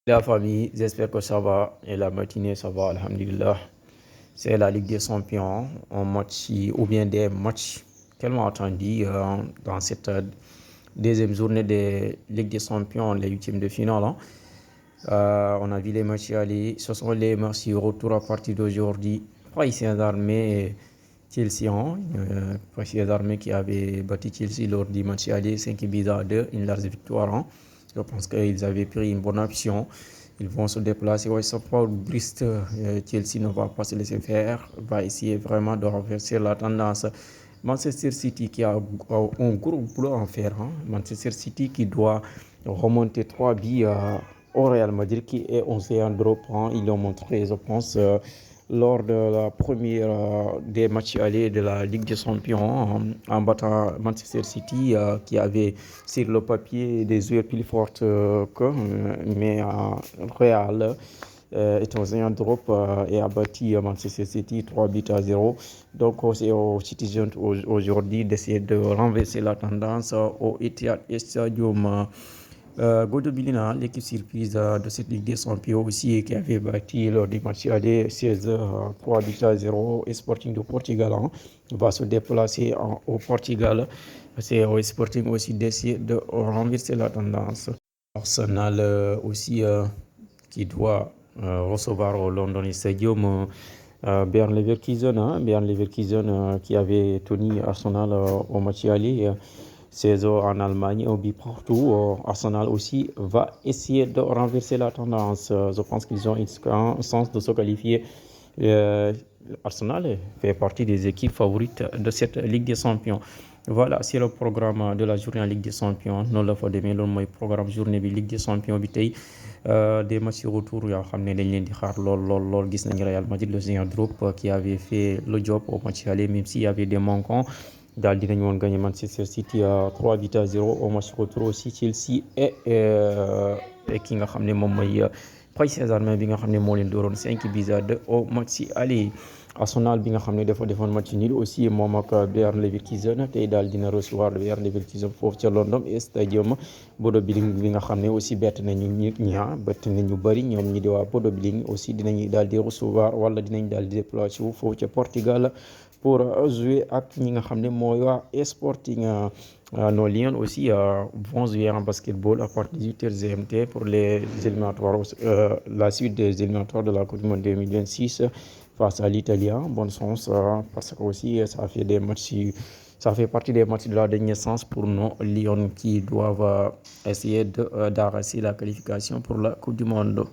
La famille, j'espère que ça va et la matinée ça va, alhamdulillah. C'est la Ligue des Champions, un match ou bien des matchs tellement attendus dans cette deuxième journée de Ligue des Champions, les huitièmes de finale, hein. On a vu les matchs aller, ce sont les matchs retour à partir d'aujourd'hui. Paris Saint-Germain et Chelsea, hein. Paris Saint-Germain qui avait battu Chelsea lors du match aller 5-2, une large victoire, hein. Je pense qu'ils avaient pris une bonne option. Ils vont se déplacer au Sport Brest. Chelsea ne va pas se laisser faire, va essayer vraiment de renverser la tendance. Manchester City qui a un gros boulot à faire, hein. Manchester City qui doit remonter 3 billes au Real Madrid qui est 11e en drop, hein. Ils l'ont montré, je pense, lors de la première des matchs allés de la Ligue des Champions, hein, en battant Manchester City qui avait sur le papier des joueurs plus fortes mais Real est aux un drop et a battu Manchester City 3-0. Donc c'est aux Citizens aujourd'hui d'essayer de renverser la tendance au Etihad Stadium. Bodo Bilina, l'équipe surprise de cette Ligue des Champions aussi, qui avait battu lors du match aller 3-0 et Sporting de Portugal, hein, va se déplacer au Portugal. C'est au Sporting aussi d'essayer de renverser la tendance. Arsenal aussi qui doit recevoir au London Stadium Bayer Leverkusen, hein, Bayer Leverkusen qui avait tenu Arsenal au match aller. Saison en Allemagne, au but partout. Arsenal aussi va essayer de renverser la tendance. Je pense qu'ils ont une chance de se qualifier. Euh, Arsenal fait partie des équipes favorites de cette Ligue des Champions. Voilà, c'est le programme de la journée en Ligue des Champions. Nous le faisons le programme journée de Ligue des Champions. Des matchs retour, il y a Real Madrid, le géant groupe qui avait fait le job au match aller, même s'il y avait des manquants. Daal dinañ woon gagné Manchester City à 3-0 au match retour aussi Chelsea et ki nga xam ne moom mooy Paris Saint-Germain bi nga xam ne moo leen dooroon 5-2 au match aller. Arsenal bi nga xam ne dafa defoon match nul aussi moom ak Bayer Leverkusen tey daal dina recevoir Bayer Leverkusen foofu ca London Stadium. Bodo Glimt bi nga xam ne aussi bett nañu nit ñi bett nañu bëri ñoom ñi di waa Bodo Glimt aussi dinañu daal di recevoir wala dinañ daal di déplacé wu foofu ca Portugal pour jouer ak ñi nga xam ne mooy waa Sporting. Nos Lions aussi vont jouer en basketball à partir de 18h GMT pour les éliminatoires, la suite des éliminatoires de la Coupe du Monde 2026 face à l'Italie. Bonne chance parce que aussi ça fait des matchs, ça fait partie des matchs de la dernière chance pour nos Lions qui doivent essayer d'arracher la qualification pour la Coupe du Monde.